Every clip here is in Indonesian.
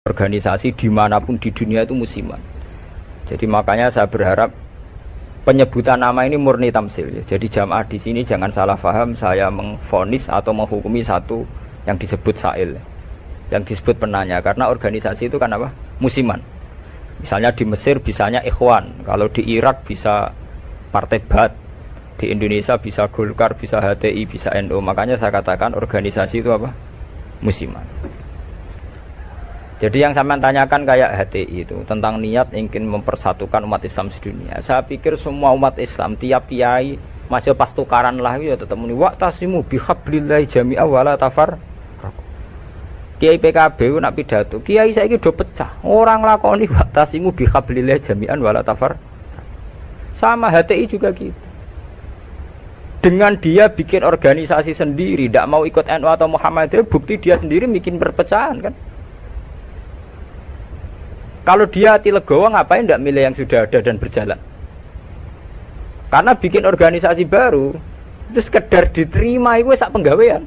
organisasi dimanapun di dunia itu musiman. Jadi makanya saya berharap penyebutan nama ini murni tamsil. Jadi jamaah di sini jangan salah paham saya mengvonis atau menghukumi satu yang disebut sa'il, yang disebut penanya, karena organisasi itu kan apa? Musiman. Misalnya di Mesir bisanya Ikhwan, kalau di Irak bisa Partai Ba'ath, di Indonesia bisa Golkar, bisa HTI, bisa NU. Makanya saya katakan organisasi itu apa? Musiman. Jadi yang saya tanyakan kayak HTI itu tentang niat ingin mempersatukan umat Islam sedunia. Saya pikir semua umat Islam tiap kiai masih pas tukaran lah ya tetap muni waqtasimu bihablillahi jami'a wala tafar. Kiai PKB nak pidato, kiai saiki do pecah. Orang lakoni waqtasimu bihablillahi jami'an wala tafar. Sama HTI juga gitu. Dengan dia bikin organisasi sendiri, tidak mau ikut NU atau Muhammadiyah, bukti dia sendiri bikin perpecahan kan. Kalau dia hati legowo ngapain tidak milih yang sudah ada dan berjalan? Karena bikin organisasi baru itu sekedar diterima itu sak penggawean.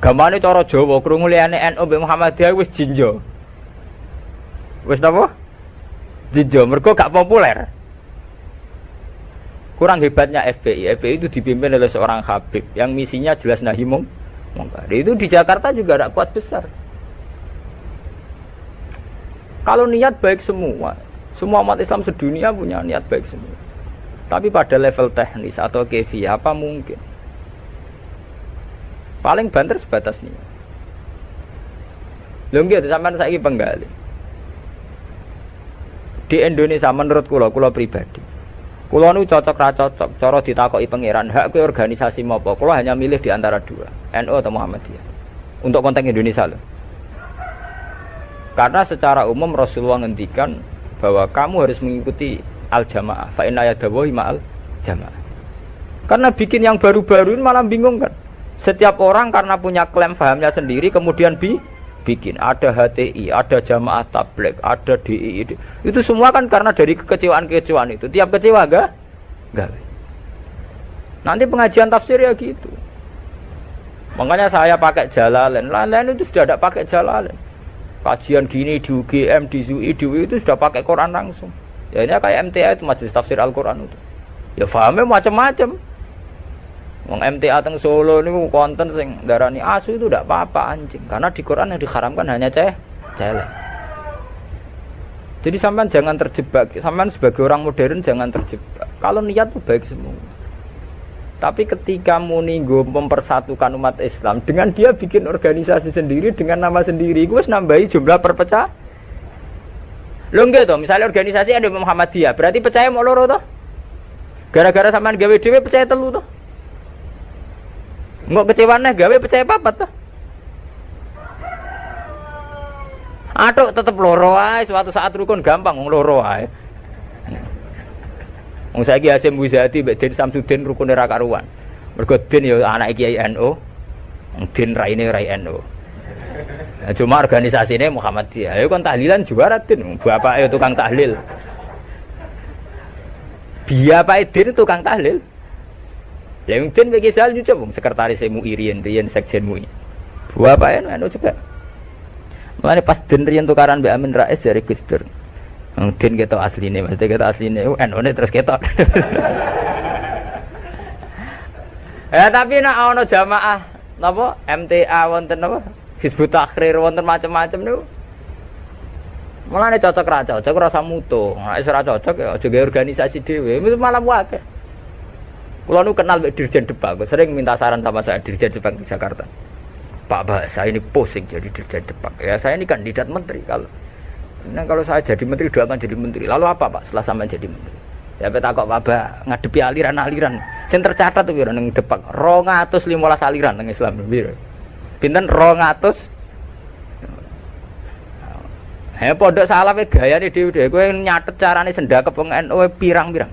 Gamane cara Jawa krungu liyane NU mbek Muhammadiyah wis jinjo. Wis napa? Jinjo mergo gak populer. Kurang hebatnya FPI. FPI itu dipimpin oleh seorang Habib yang misinya jelas nahi mungkar. Itu di Jakarta juga ada kuat besar. Kalau niat baik semua umat Islam sedunia punya niat baik semua. Tapi pada level teknis atau kefiyah apa mungkin? Paling banter sebatas niat. Lho nggih sampean saiki penggali. Di Indonesia menurut kula pribadi. Kula nu cocok ra cocok cara ditakoki pangeran hak kowe organisasi mopo. Kula hanya milih di antara dua, NU atau Muhammadiyah. Untuk konteks Indonesia loh. Karena secara umum Rasulullah ngendikan bahwa kamu harus mengikuti al-jamaah. Fa inna yadawahi ma'al jamaah. Karena bikin yang baru-baru ini malah bingung kan. Setiap orang karena punya klaim fahamnya sendiri kemudian bikin. Ada HTI, ada jamaah tabligh, ada DI. Itu semua kan karena dari kekecewaan-kekecewaan itu. Tiap kecewa enggak? Nanti pengajian tafsir ya gitu. Makanya saya pakai Jalalain. Lain-lain itu sudah ada pakai Jalalain. Kajian gini di UGM, di ZUI, di UI itu sudah pakai Quran langsung. Ya ini kayak MTA itu Majelis Tafsir Al-Quran itu. Ya fahamnya macam-macam. Wong MTA teng Solo niku konten sing darani asu itu tidak apa-apa anjing. Karena di Quran yang diharamkan hanya celeng. Jadi sampean jangan terjebak. Sampean sebagai orang modern jangan terjebak. Kalau niat itu baik semua. Tapi ketika muninggo mempersatukan umat Islam dengan dia bikin organisasi sendiri dengan nama sendiri, gue nambahi jumlah perpecah. Lo enggak toh, misalnya organisasi ada Muhammadiyah, berarti percaya mau loro toh? Gara-gara sampean gawe dhewe percaya telu toh? Enggak kecewane gawe percaya papat toh? Aduh tetep loro ae, suatu saat rukun gampang wong loro ae. Wong saiki Hasyim Muzadi mbek Den Samsudin rukune ra karuan. Mergo Den ya anake Kiai NU, Den raine rai NU. Cuma organisasine Muhammadiyah. Ayo kon tahlilan juara Den, bapake tukang tahlil. Bapake Den tukang tahlil. Lah wong Den iki sal nyucup wong sekretaris MUI riyen sekjen MUI. Bapake NU juga. Mulane pas Den riyen tukaran mbek Amin Rais dari Gus Dur. Din ketok asline, maksudnya ketok asline NU-ne terus ketok. Ya tapi nek ana jamaah napa MTA wonten napa Hizbut Tahrir wonten macam-macam niku. Mulane cocok ra cocok ora usah mutu. Nek ora cocok ya aja gawe organisasi dhewe, itu malah wae. Kula nu kenal Pak Dirjen Depak, sering minta saran sama saya Dirjen Depak di Jakarta. Pak saya ini pusing jadi Dirjen Depak. Ya saya ini kandidat menteri kalau saya jadi menteri doakan jadi menteri. Lalu apa Pak setelah sampai jadi menteri? Ya petakok Pak ngadepi aliran-aliran. Sing tercatat tuh nang Depak 215 aliran nang Islam piro. Pinten 200. Pondok salafe gayane dhewe-dhewe kowe nyatet carane sendakep wong NU pirang-pirang.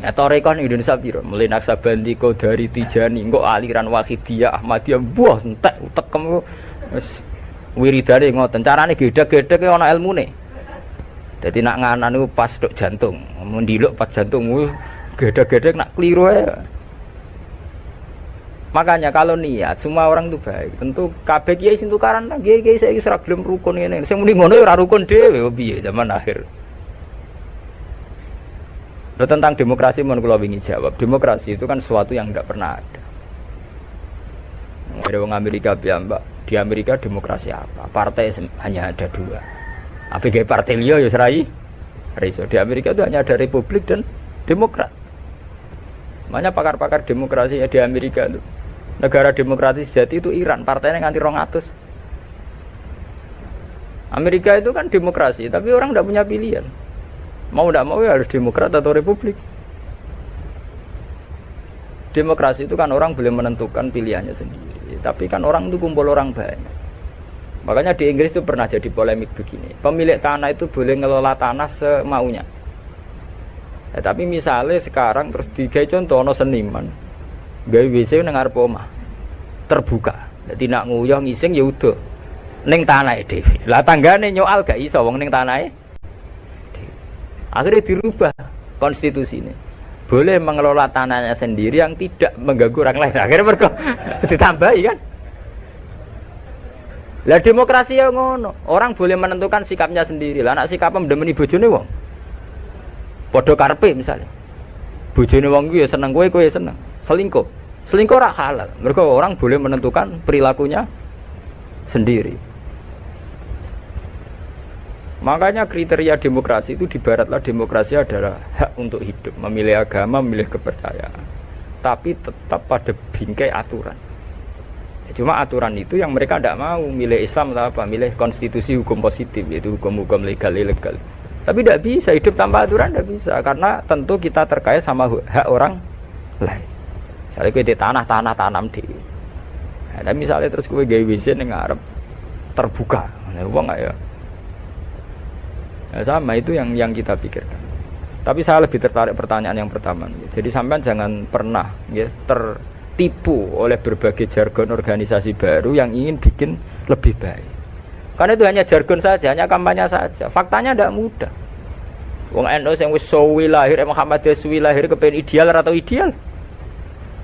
Ya tarekah Indonesia piro? Mulai Naksabandi, Qadari, Tijani, engko aliran Wahidiyah, Ahmadiyah, buah entek utekem wis wiridane ngoten carane gedhe-gedhe ana ilmune. Dadi nak nganan niku pas tok jantung, mendiluk pas jantung gedhe-gedhe nak kliru ae. Makanya kalau niat semua orang itu baik. Tentu kabeh kiai sing tukaran nang kiai saiki ora gelem rukun ngene. Sing muni ngono ora rukun dhewe piye zaman akhir. Lo tentang demokrasi mohon kula wingi jawab. Demokrasi itu kan sesuatu yang tidak pernah ada. Ada orang Amerika piyambak. Di Amerika demokrasi apa? Partai hanya ada dua. Apa kayak partai liya ya serai? Riso. Di Amerika itu hanya ada Republik dan Demokrat. Makanya pakar-pakar demokrasi di Amerika itu negara demokratis sejati itu Iran, partainya nganti 200. Amerika itu kan demokrasi, tapi orang tidak punya pilihan. Mau tidak mau ya harus Demokrat atau Republik. Demokrasi itu kan orang boleh menentukan pilihannya sendiri, tapi kan orang itu kumpul orang banyak. Makanya di Inggris itu pernah jadi polemik begini. Pemilik tanah itu boleh ngelola tanah semaunya. Ya, tapi misalnya sekarang terus digawe contoh ono seniman gawe WC nang arep omah terbuka. Dadi nak nguyah ngising ya udah ning tanahe dhewe. Lah tanggane nyoal gak iso wong ning tanahe. Akhirnya dirubah konstitusinya. Boleh mengelola tanahnya sendiri yang tidak mengganggu orang lain. Akhirnya mereka ditambahi kan. Lah demokrasi ya ngono. Orang boleh menentukan sikapnya sendiri. Lah anak sikapnya mendemeni bojone wong. Padha karepe misalnya. Bojone wong kuwi ya seneng kowe ya seneng. Selingkuh ora halal. Mereka orang boleh menentukan perilakunya sendiri. Makanya kriteria demokrasi itu di baratlah demokrasi adalah hak untuk hidup, memilih agama, memilih kepercayaan. Tapi tetap pada bingkai aturan. Cuma aturan itu yang mereka tidak mau, milih Islam atau apa, milih konstitusi hukum positif, yaitu hukum-hukum legal ilegal. Tapi tidak bisa hidup tanpa aturan, tidak bisa, karena tentu kita terkait sama hak orang lain. Misalnya kowe di tanah tanam di. Nah, misalnya terus kowe gawe WC ning ngarep terbuka. Nah, wong enggak ya. Nah, sama itu yang kita pikirkan. Tapi saya lebih tertarik pertanyaan yang pertama. Jadi sampean jangan pernah ya tertipu oleh berbagai jargon organisasi baru yang ingin bikin lebih baik. Karena itu hanya jargon saja, hanya kampanye saja. Faktanya tidak mudah. Wong NU sing wis suwi lahir, Muhammadiyah suwi lahir kepen ideal atau ideal?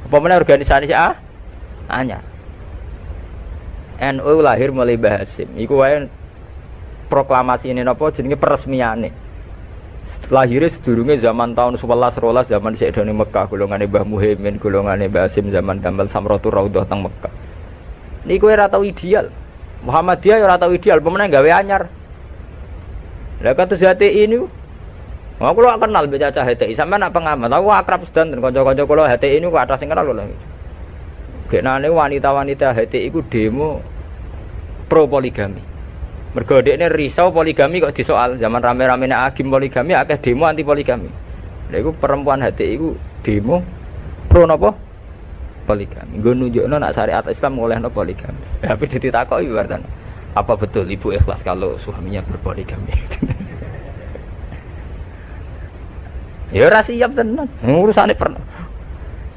Apa meneh organisasi anyar. NU lahir mulai Mbah Hasim. Iku wae proklamasi ini napa jenenge peresmiane. Lahirnya sedurunge zaman tahun 11 12 zaman Sayyidina Mekah, golongane Mbah Muhaimin, golongane Mbah Hasim zaman Damal Samratul Raudhah teng Mekah. Niku ora tau ideal. Muhammadiyah ya ora tau ideal, pemenang gawe anyar. Lah kados HTI ini aku lo kenal mbek cacah HTI, sampean nak pengamat. Aku akrab sedanten kanca-kanca kula HTI ini kok atas sing kenal lho. Genane wanita-wanita HTI iku demo pro poligami. Mergo dekne risau poligami kok disoal zaman rame-rame nek agim poligami akeh demo anti poligami. Lha iku perempuan HTI iku demo pro napa? Poligami. Nggo nunjukno nak syariat Islam olehno poligami. Tapi ditakoki wartan. Apa betul ibu ikhlas kalau suaminya berpoligami? Ya ora siap tenan. Urusane pernah.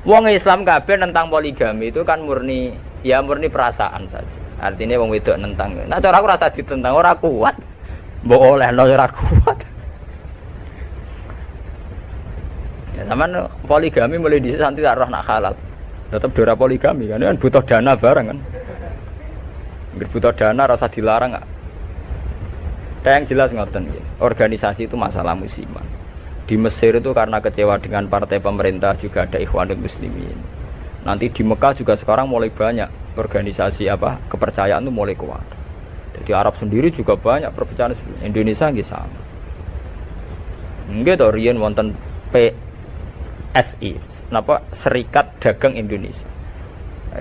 Wong Islam kabeh tentang poligami itu kan murni perasaan saja. Artinya wong wedok nentang. Nah cara aku rasa ditentang ora kuat. Mbok olehno ora kuat. Ya sampean poligami mulai dhisik santi tak roh nak halal. Tetap dora poligami kan butuh dana bareng kan. Butuh dana rasa dilarang enggak. Yang jelas ngoten nggih. Organisasi itu masalah musiman. Di Mesir itu karena kecewa dengan partai pemerintah juga ada Ikhwanul Muslimin. Nanti di Mekah juga sekarang mulai banyak organisasi kepercayaan itu mulai kuat. Di Arab sendiri juga banyak perpecahan. Indonesia nggih sama. Nggih to riyen wonten PSI, Serikat Dagang Indonesia.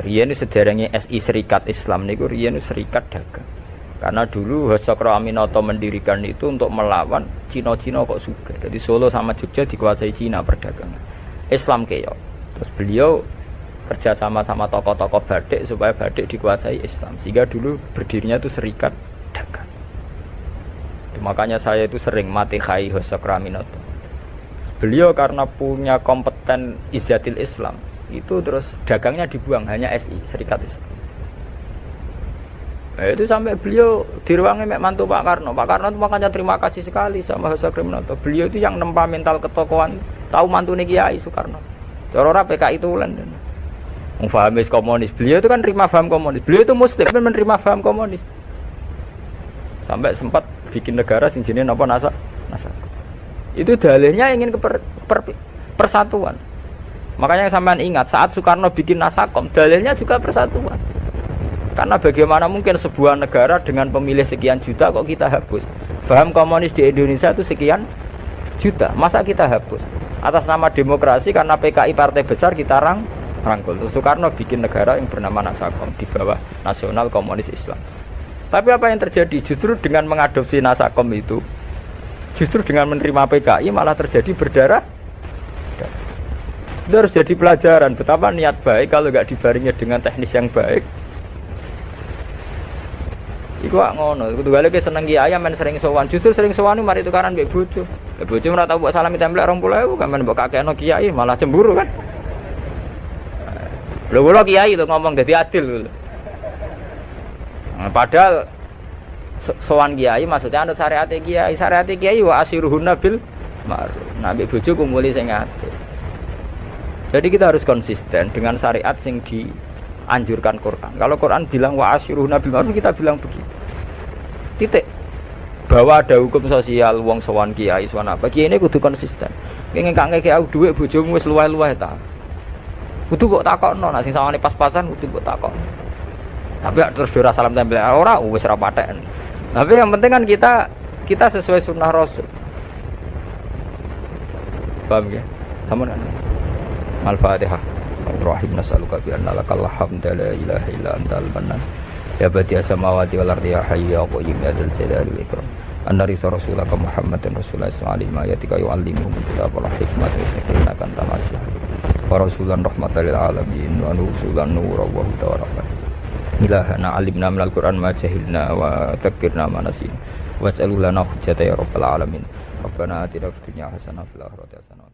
Riyen sederenge SI Serikat Islam niku riyen Serikat Dagang. Karena dulu Hasakro Aminoto mendirikan itu untuk melawan Cina-Cina kok juga. Jadi Solo sama Jogja dikuasai Cina perdagangan. Islam keyo. Terus beliau kerja sama tokoh-tokoh batik supaya batik dikuasai Islam. Sehingga dulu berdirinya itu Serikat Dagang. Makanya saya itu sering mati khai Hasakro Aminoto. Beliau karena punya kompeten izzatil Islam, itu terus dagangnya dibuang, hanya SI, Serikat Islam. Itu sampai beliau di ruangnya mek mantu Pak Karno. Pak Karno itu makanya terima kasih sekali sama Hasakro Aminoto. Beliau itu yang nempa mental ketokohan, tahu mantune Kiai Soekarno. Cara ora PKI itu ulen. Fahamis komunis. Beliau itu kan terima paham komunis. Beliau itu muslim menerima paham komunis. Sampai sempat bikin negara sing jenenge napa nasa. Itu dalilnya ingin ke persatuan. Makanya sampean ingat saat Soekarno bikin Nasakom, dalilnya juga persatuan. Karena bagaimana mungkin sebuah negara dengan pemilih sekian juta kok kita hapus? Paham komunis di Indonesia itu sekian juta. Masa kita hapus? Atas nama demokrasi karena PKI partai besar kita rangkul. Soekarno bikin negara yang bernama Nasakom di bawah Nasional Komunis Islam. Tapi apa yang terjadi? Justru dengan mengadopsi Nasakom itu, justru dengan menerima PKI malah terjadi berdarah. Itu harus jadi pelajaran betapa niat baik kalau nggak dibarengi dengan teknis yang baik. Iku ngono, kudu gale ke seneng kiai men sering sowan. Justru sering sowan mari tukaran mbek bojo. Mbek bojo ora tau mbok salami templek 20.000 kan men mbok kakekno kiai malah cemburu kan. Lho kula kiai itu ngomong dadi adil lho. Nah, padahal sowan kiai maksudnya anut syariat kiai. Syariat kiai wa asiruhunna bil ma'ruf. Nah mbek bojo kumuli sing adil. Jadi kita harus konsisten dengan syariat sing dianjurkan Quran. Kalau Quran bilang wa asiruhunna bil ma'ruf kita bilang begitu. Titik. Bahwa ada hukum sosial wong sowan kiai sowan apa kiai ini kudu konsisten. Pengen kang ngekek aku dhuwit bojomu wis luweh-luweh ta. Kudu mbok takokno nek sing sawane pas-pasan kudu mbok takokno. Tapi terus ora salam tempel ora wis ora paten. Tapi yang penting kan kita sesuai sunnah Rasul. Paham ya? Sama kan? Al-Fatihah. Ar-Rahim nasaluka bi anna lakal hamda la ilaha illa antal mannan. Ya badiya samawati wal ardi ya hayyu ya qayyum ya dzal jalali wal ikram. Anna risa rasulaka Muhammadan rasulullah sallallahu alaihi wasallam yu'allimuhum kitab wal hikmah wa sakinah kan tamasya. Wa rasulan rahmatan lil alamin wa nusulan nura wa hudawaran. Ilahana alimna minal Qur'an ma jahilna wa dzakirna ma nasina. Waj'al lana hujjata ya rabbal alamin. Rabbana atina fid dunya hasanah wa fil akhirati hasanah.